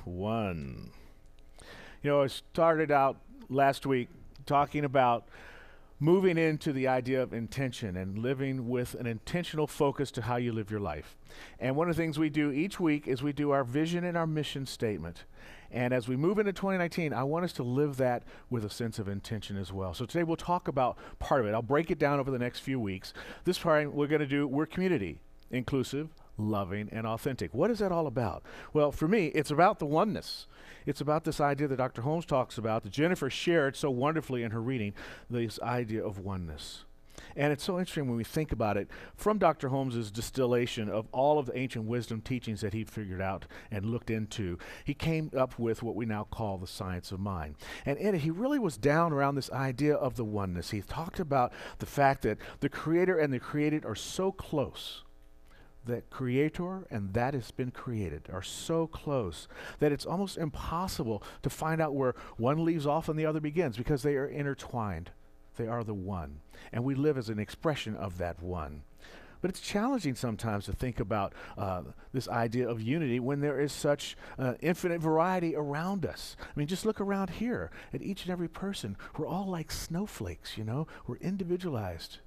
1. I started out last week talking about moving into the idea of intention and living with an intentional focus to how you live your life. And one of the things we do each week is we do our vision and our mission statement. And as we move into 2019, I want us to live that with a sense of intention as well. So today we'll talk about part of it. I'll break it down over the next few weeks. This part we're community, inclusive, loving, and authentic. What is that all about? Well, for me, it's about the oneness. It's about this idea that Dr. Holmes talks about, that Jennifer shared so wonderfully in her reading, this idea of oneness. And it's so interesting when we think about it from Dr. Holmes' distillation of all of the ancient wisdom teachings that he figured out and looked into. He came up with what we now call the science of mind. And in it, he really was down around this idea of the oneness. He talked about the fact that the creator and the created are so close. That creator and that has been created are so close that it's almost impossible to find out where one leaves off and the other begins because they are intertwined. They are the one. And we live as an expression of that one. But it's challenging sometimes to think about this idea of unity when there is such infinite variety around us. I mean, just look around here at each and every person. We're all like snowflakes, We're individualized.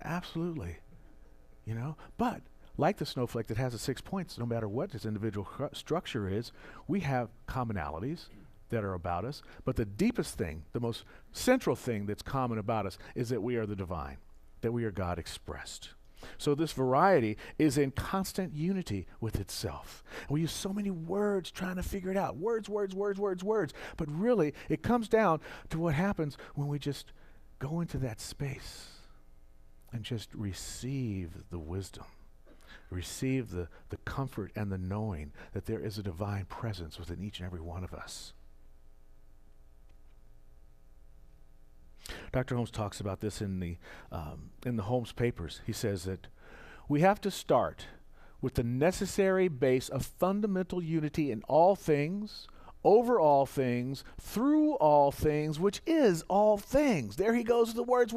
Absolutely. But like the snowflake that has the 6 points, no matter what this individual structure is, we have commonalities that are about us. But the deepest thing, the most central thing that's common about us is that we are the divine, that we are God expressed. So this variety is in constant unity with itself. And we use so many words trying to figure it out. Words. But really, it comes down to what happens when we just go into that space and just receive the wisdom. Receive the comfort and the knowing that there is a divine presence within each and every one of us. Dr. Holmes talks about this in the Holmes papers. He says that we have to start with the necessary base of fundamental unity in all things, over all things, through all things, which is all things. There he goes with the words.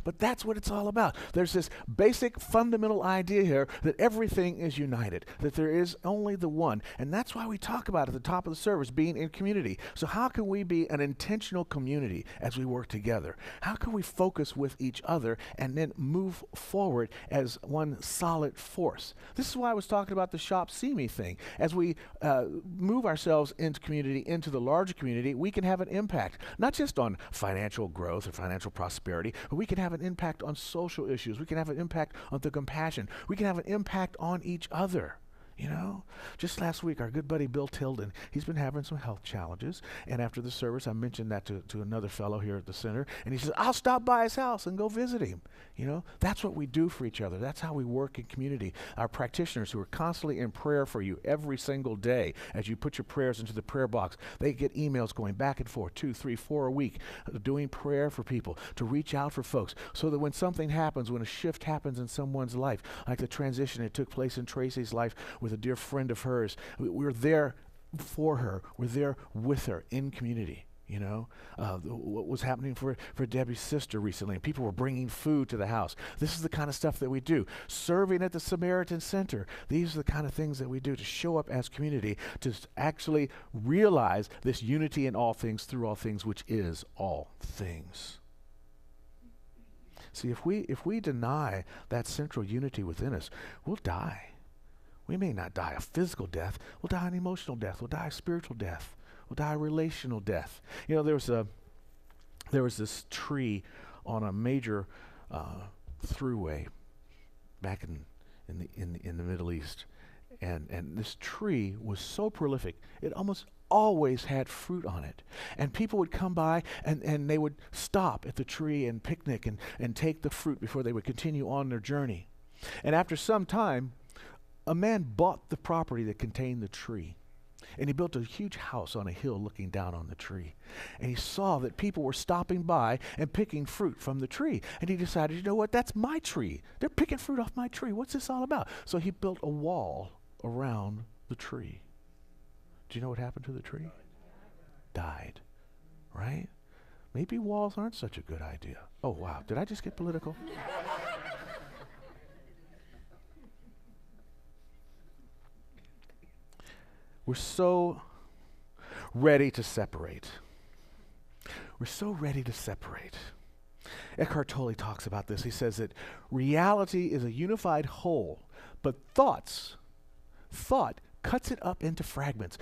But that's what it's all about. There's this basic fundamental idea here that everything is united, that there is only the one. And that's why we talk about at the top of the service being in community. So how can we be an intentional community as we work together? How can we focus with each other and then move forward as one solid force? This is why I was talking about the shop see me thing. As we move ourselves into community, into the larger community, we can have an impact, not just on financial growth or financial prosperity, but we can have an impact on social issues. We can have an impact on the compassion. We can have an impact on each other. Just last week, our good buddy Bill Tilden, he's been having some health challenges. And after the service, I mentioned that to another fellow here at the center. And he says, I'll stop by his house and go visit him. That's what we do for each other. That's how we work in community. Our practitioners who are constantly in prayer for you every single day, as you put your prayers into the prayer box, they get emails going back and forth, 2, 3, 4 a week, doing prayer for people, to reach out for folks, so that when something happens, when a shift happens in someone's life, like the transition that took place in Tracy's life with a dear friend of hers, we're there for her. We're there with her in community. What was happening for Debbie's sister recently, and people were bringing food to the house. This is the kind of stuff that we do. Serving at the Samaritan Center. These are the kind of things that we do to show up as community, to actually realize this unity in all things, through all things, which is all things. See, if we deny that central unity within us, we'll die. We may not die a physical death. We'll die an emotional death. We'll die a spiritual death. We'll die a relational death. There was this tree on a major throughway back in the Middle East, and this tree was so prolific. It almost always had fruit on it. And people would come by and they would stop at the tree and picnic and take the fruit before they would continue on their journey. And after some time, a man bought the property that contained the tree, and he built a huge house on a hill looking down on the tree. And he saw that people were stopping by and picking fruit from the tree. And he decided, that's my tree. They're picking fruit off my tree. What's this all about? So he built a wall around the tree. Do you know what happened to the tree? Died. Right? Maybe walls aren't such a good idea. Oh, wow. Did I just get political? We're so ready to separate. We're so ready to separate. Eckhart Tolle talks about this. He says that reality is a unified whole, but thought cuts it up into fragments.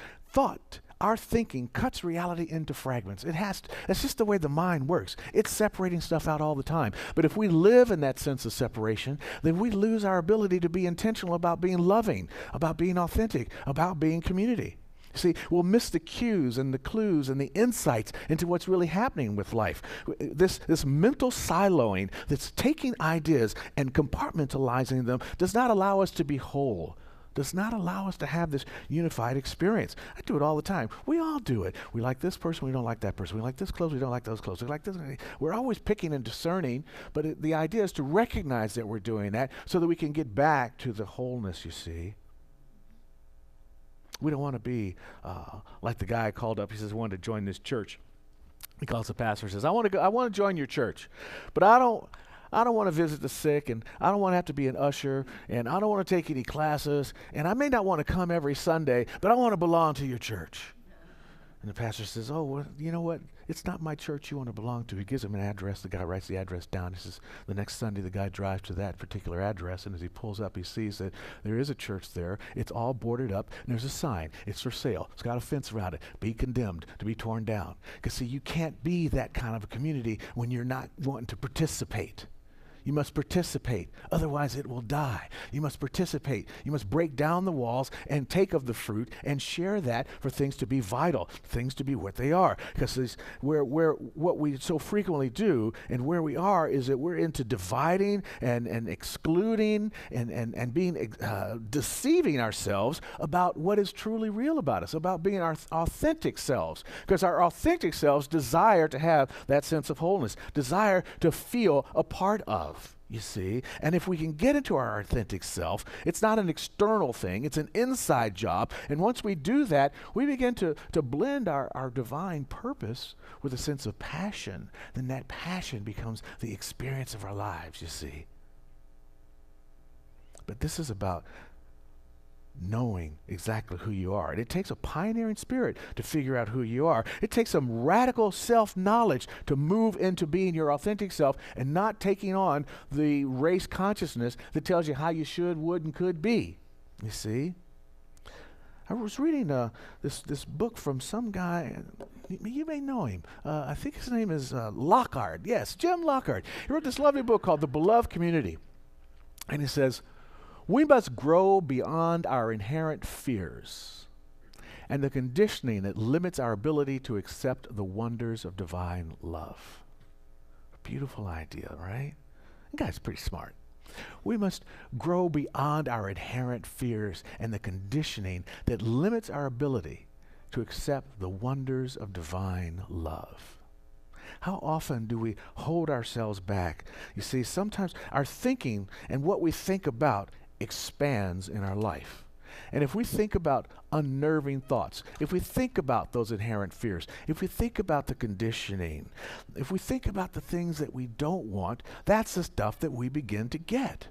Our thinking cuts reality into fragments. That's just the way the mind works. It's separating stuff out all the time. But if we live in that sense of separation, then we lose our ability to be intentional about being loving, about being authentic, about being community. See, we'll miss the cues and the clues and the insights into what's really happening with life. This mental siloing that's taking ideas and compartmentalizing them does not allow us to be whole, does not allow us to have this unified experience. I do it all the time. We all do it. We like this person, we don't like that person. We like this clothes, we don't like those clothes. We like this. We're always picking and discerning, but the idea is to recognize that we're doing that so that we can get back to the wholeness, you see. We don't want to be like the guy called up. He says, I wanted to join this church. He calls the pastor and says, I want to join your church, but I don't want to visit the sick, and I don't want to have to be an usher, and I don't want to take any classes, and I may not want to come every Sunday, but I want to belong to your church. And the pastor says, oh, well, you know what? It's not my church you want to belong to. He gives him an address. The guy writes the address down. He says, the next Sunday, the guy drives to that particular address, and as he pulls up, he sees that there is a church there. It's all boarded up, and there's a sign. It's for sale. It's got a fence around it. Be condemned, to be torn down. Because, see, you can't be that kind of a community when you're not wanting to participate. You must participate, otherwise it will die. You must participate. You must break down the walls and take of the fruit and share that for things to be vital, things to be what they are. Because what we so frequently do and where we are is that we're into dividing and excluding and being deceiving ourselves about what is truly real about us, about being our authentic selves. Because our authentic selves desire to have that sense of wholeness, desire to feel a part of. You see, and if we can get into our authentic self, it's not an external thing, it's an inside job. And once we do that, we begin to blend our divine purpose with a sense of passion. Then that passion becomes the experience of our lives, you see. But this is about knowing exactly who you are. And it takes a pioneering spirit to figure out who you are. It takes some radical self-knowledge to move into being your authentic self and not taking on the race consciousness that tells you how you should, would, and could be. You see? I was reading this book from some guy. You may know him. I think his name is Lockhart. Yes, Jim Lockhart. He wrote this lovely book called The Beloved Community. And he says, we must grow beyond our inherent fears and the conditioning that limits our ability to accept the wonders of divine love. A beautiful idea, right? The guy's pretty smart. We must grow beyond our inherent fears and the conditioning that limits our ability to accept the wonders of divine love. How often do we hold ourselves back? You see, sometimes our thinking and what we think about expands in our life. And if we think about unnerving thoughts, if we think about those inherent fears, if we think about the conditioning, if we think about the things that we don't want, that's the stuff that we begin to get.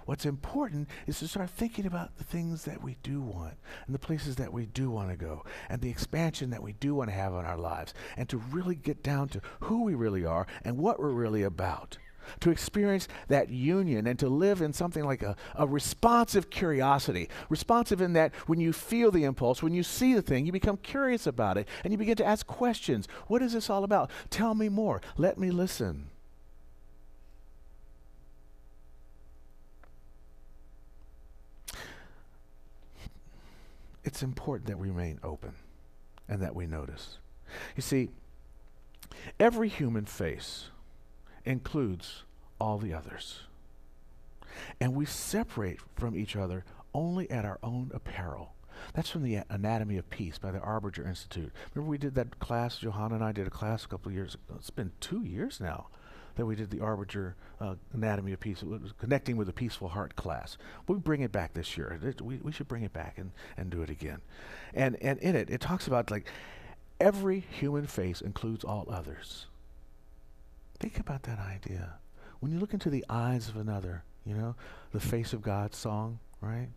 What's important is to start thinking about the things that we do want and the places that we do want to go and the expansion that we do want to have in our lives, and to really get down to who we really are and what we're really about. To experience that union and to live in something like a responsive curiosity. Responsive in that when you feel the impulse, when you see the thing, you become curious about it and you begin to ask questions. What is this all about? Tell me more. Let me listen. It's important that we remain open and that we notice. You see, every human face includes all the others. And we separate from each other only at our own apparel. That's from the Anatomy of Peace by the Arbiter Institute. Remember we did that class, Johanna and I did a class a couple of years ago. It's been 2 years now that we did the Arbiter Anatomy of Peace. It was Connecting with a Peaceful Heart class. We bring it back this year. We should bring it back and do it again. And in it talks about like every human face includes all others. Think about that idea. When you look into the eyes of another, you know, the Face of God song, right?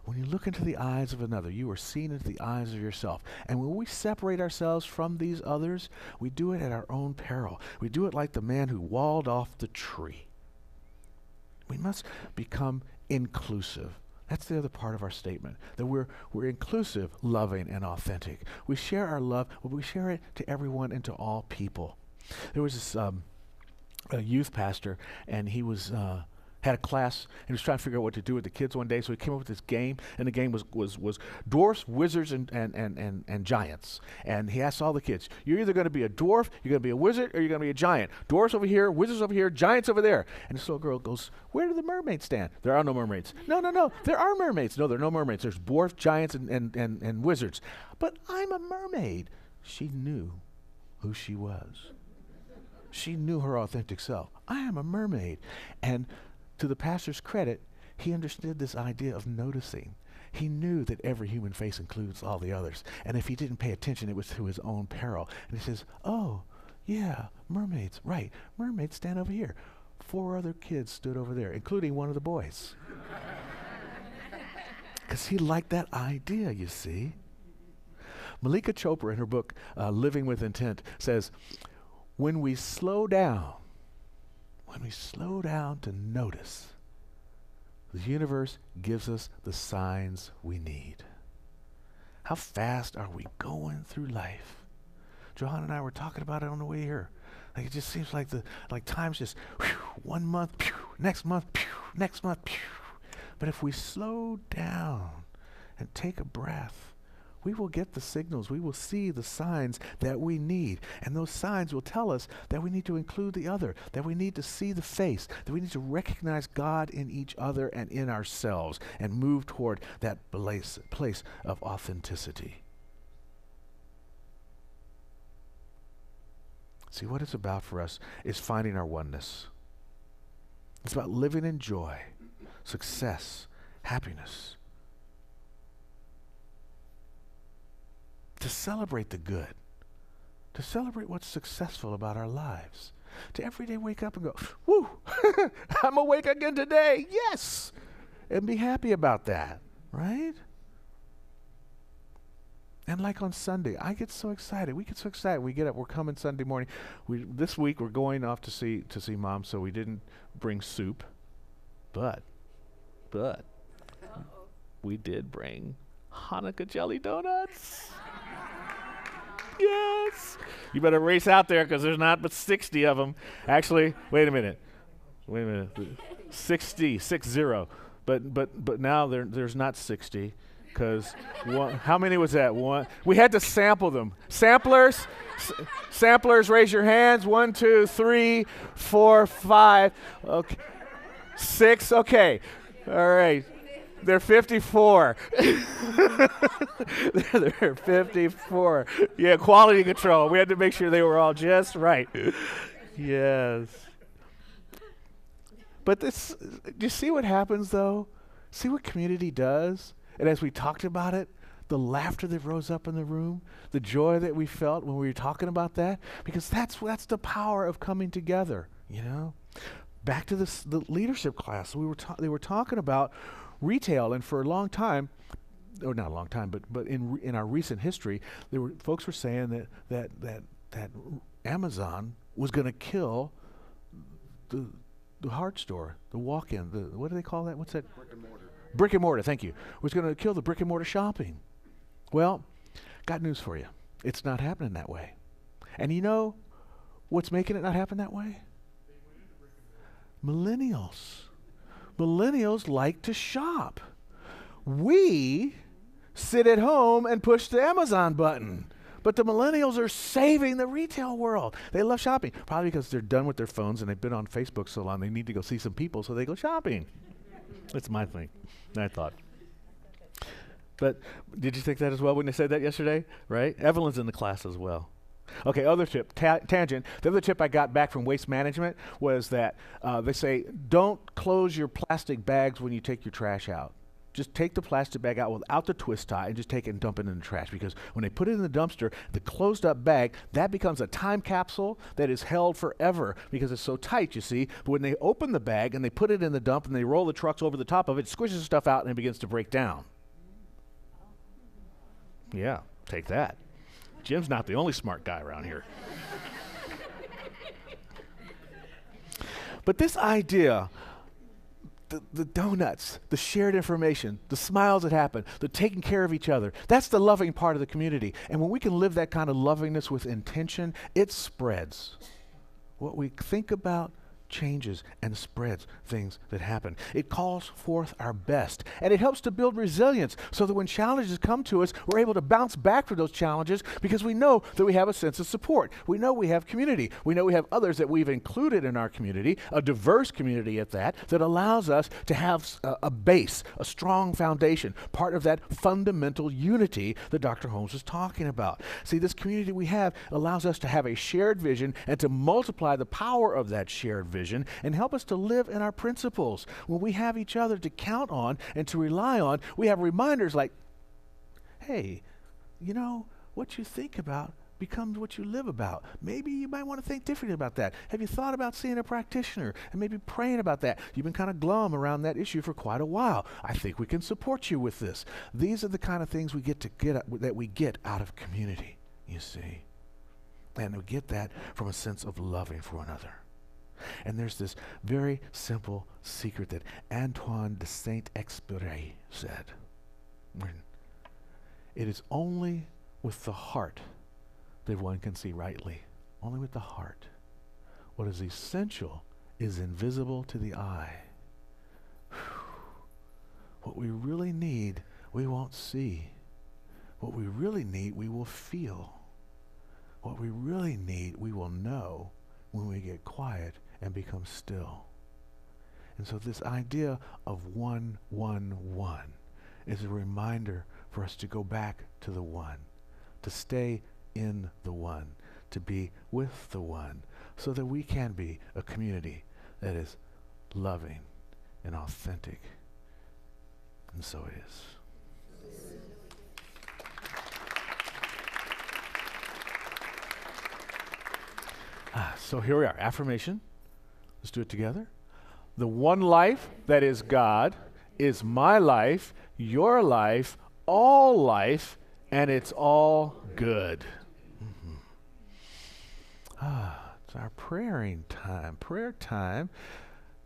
When you look into the eyes of another, you are seeing into the eyes of yourself. And when we separate ourselves from these others, we do it at our own peril. We do it like the man who walled off the tree. We must become inclusive. That's the other part of our statement, that we're inclusive, loving, and authentic. We share our love, but we share it to everyone and to all people. There was this a youth pastor, and he was had a class, and he was trying to figure out what to do with the kids one day, so he came up with this game, and the game was dwarfs, wizards, and giants. And he asked all the kids, you're either going to be a dwarf, you're going to be a wizard, or you're going to be a giant. Dwarfs over here, wizards over here, giants over there. And this little girl goes, where do the mermaids stand? There are no mermaids. No, there are mermaids. No, there are no mermaids. There's dwarfs, giants, and wizards. But I'm a mermaid. She knew who she was. She knew her authentic self. I am a mermaid. And to the pastor's credit, he understood this idea of noticing. He knew that every human face includes all the others. And if he didn't pay attention, it was to his own peril. And he says, oh, yeah, mermaids, right. Mermaids stand over here. 4 other kids stood over there, including one of the boys. Because he liked that idea, you see. Malika Chopra, in her book, Living with Intent, says, when we slow down to notice, the universe gives us the signs we need. How fast are we going through life? Johan and I were talking about it on the way here. Like, it just seems like time's just 1 month, next month, next month. But if we slow down and take a breath, we will get the signals. We will see the signs that we need. And those signs will tell us that we need to include the other, that we need to see the face, that we need to recognize God in each other and in ourselves and move toward that place of authenticity. See, what it's about for us is finding our oneness. It's about living in joy, success, happiness. To celebrate the good, to celebrate what's successful about our lives, to every day wake up and go, woo, I'm awake again today, yes, and be happy about that, right? And like on Sunday, I get so excited. We get so excited. We get up. We're coming Sunday morning. This week we're going off to see Mom, so we didn't bring soup, but we did bring Hanukkah jelly donuts. Yes. You better race out there because there's not but 60 of them. Actually, wait a minute. 60. But now there's not 60 because how many was that? One. We had to sample them. Samplers, raise your hands. 1, 2, 3, 4, 5. Okay. 6. Okay. All right. They're 54. They're 54. Yeah, quality control. We had to make sure they were all just right. Yes. But do you see what happens, though? See what community does? And as we talked about it, the laughter that rose up in the room, the joy that we felt when we were talking about that, because that's the power of coming together, you know? Back to the leadership class. They were talking about retail, and for a long time, or not a long time, but in our recent history, folks were saying that Amazon was going to kill the hard store, the walk-in, what do they call that? What's that? Brick and mortar. Brick and mortar. Thank you. Was going to kill the brick and mortar shopping. Well, got news for you. It's not happening that way. And you know what's making it not happen that way? Millennials. Millennials like to shop. We sit at home and push the Amazon button. But the millennials are saving the retail world. They love shopping. Probably because they're done with their phones and they've been on Facebook so long they need to go see some people, so they go shopping. That's my thing, I thought. But did you think that as well when they said that yesterday? Right? Evelyn's in the class as well. Okay, other tip, tangent. The other tip I got back from Waste Management was that they say, don't close your plastic bags when you take your trash out. Just take the plastic bag out without the twist tie and just take it and dump it in the trash, because when they put it in the dumpster, the closed up bag, that becomes a time capsule that is held forever because it's so tight, you see. But when they open the bag and they put it in the dump and they roll the trucks over the top of it, it squishes stuff out and it begins to break down. Yeah, take that. Jim's not the only smart guy around here. But this idea, the donuts, the shared information, the smiles that happen, the taking care of each other, that's the loving part of the community. And when we can live that kind of lovingness with intention, it spreads. What we think about changes and spreads things that happen. It calls forth our best, and it helps to build resilience so that when challenges come to us, we're able to bounce back from those challenges because we know that we have a sense of support. We know we have community. We know we have others that we've included in our community, a diverse community at that allows us to have a base, a strong foundation, part of that fundamental unity that Dr. Holmes is talking about. See, this community we have allows us to have a shared vision and to multiply the power of that shared vision and help us to live in our principles. When we have each other to count on and to rely on, we have reminders like, hey, you know, what you think about becomes what you live about. Maybe you might want to think differently about that. Have you thought about seeing a practitioner and maybe praying about that? You've been kind of glum around that issue for quite a while. I think we can support you with this. These are the kind of things that we get out of community, you see. And we get that from a sense of loving for one another. And there's this very simple secret that Antoine de Saint-Exupéry said. It is only with the heart that one can see rightly. Only with the heart. What is essential is invisible to the eye. What we really need, we won't see. What we really need, we will feel. What we really need, we will know when we get quiet and become still. And so this idea of 1, 1, 1 is a reminder for us to go back to the one, to stay in the one, to be with the one, so that we can be a community that is loving and authentic. And so it is. So here we are, affirmation. Let's do it together. The one life that is God is my life, your life, all life, and it's all good. It's our prayer time. Prayer time.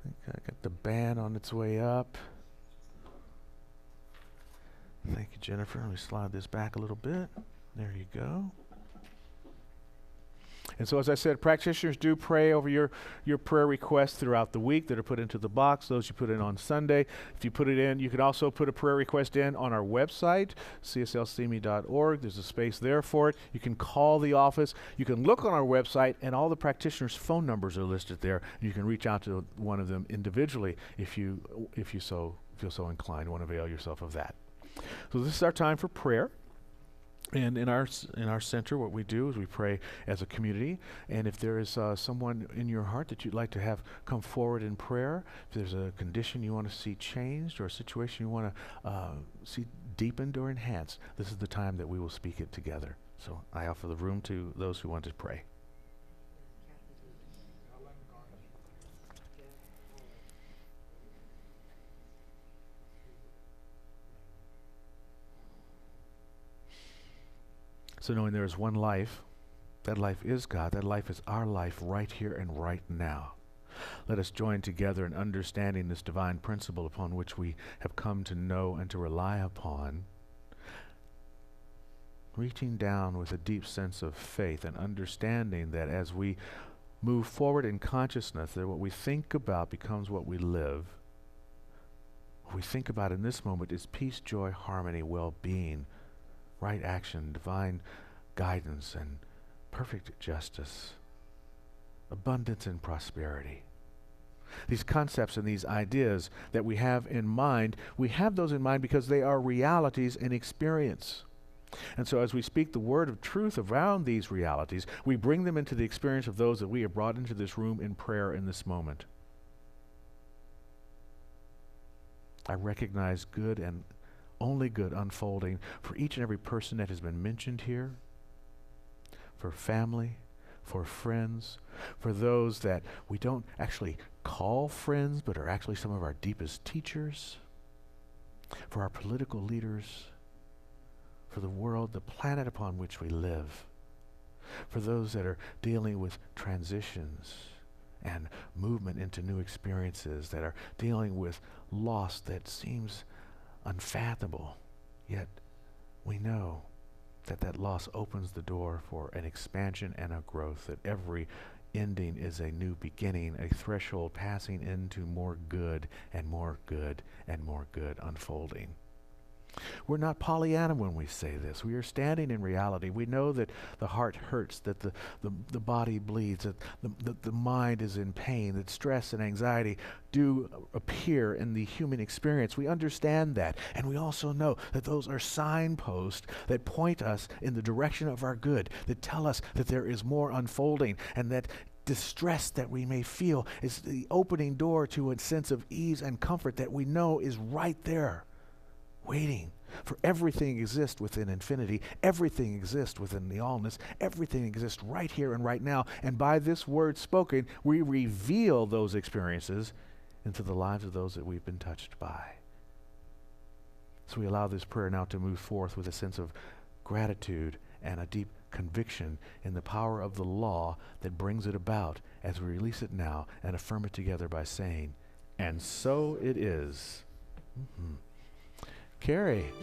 I got the band on its way up. Thank you, Jennifer. Let me slide this back a little bit. There you go. And so as I said, practitioners do pray over your prayer requests throughout the week that are put into the box, those you put in on Sunday. If you put it in, you could also put a prayer request in on our website, cslcme.org. There's a space there for it. You can call the office. You can look on our website, and all the practitioners' phone numbers are listed there. You can reach out to one of them individually if you feel so inclined, want to avail yourself of that. So this is our time for prayer. And in our center, what we do is we pray as a community. And if there is someone in your heart that you'd like to have come forward in prayer, if there's a condition you want to see changed or a situation you want to see deepened or enhanced, this is the time that we will speak it together. So I offer the room to those who want to pray. So knowing there is one life, that life is God, that life is our life right here and right now. Let us join together in understanding this divine principle upon which we have come to know and to rely upon, reaching down with a deep sense of faith and understanding that as we move forward in consciousness, that what we think about becomes what we live. What we think about in this moment is peace, joy, harmony, well-being, right action, divine guidance, and perfect justice, abundance and prosperity. These concepts and these ideas that we have in mind, we have those in mind because they are realities in experience. And so as we speak the word of truth around these realities, we bring them into the experience of those that we have brought into this room in prayer in this moment. I recognize good and only good unfolding for each and every person that has been mentioned here, for family, for friends, for those that we don't actually call friends but are actually some of our deepest teachers, for our political leaders, for for the world, the planet upon which we live, for those that are dealing with transitions and movement into new experiences, that are dealing with loss that seems unfathomable, yet we know that that loss opens the door for an expansion and a growth, that every ending is a new beginning, a threshold passing into more good and more good and more good unfolding. We're not Pollyanna when we say this. We are standing in reality. We know that the heart hurts, that the body bleeds, that the mind is in pain, that stress and anxiety do appear in the human experience. We understand that. And we also know that those are signposts that point us in the direction of our good, that tell us that there is more unfolding, and that distress that we may feel is the opening door to a sense of ease and comfort that we know is right there, waiting. For everything exists within infinity. Everything exists within the allness. Everything exists right here and right now. And by this word spoken, we reveal those experiences into the lives of those that we've been touched by. So we allow this prayer now to move forth with a sense of gratitude and a deep conviction in the power of the law that brings it about, as we release it now and affirm it together by saying, "And so it is." Carrie.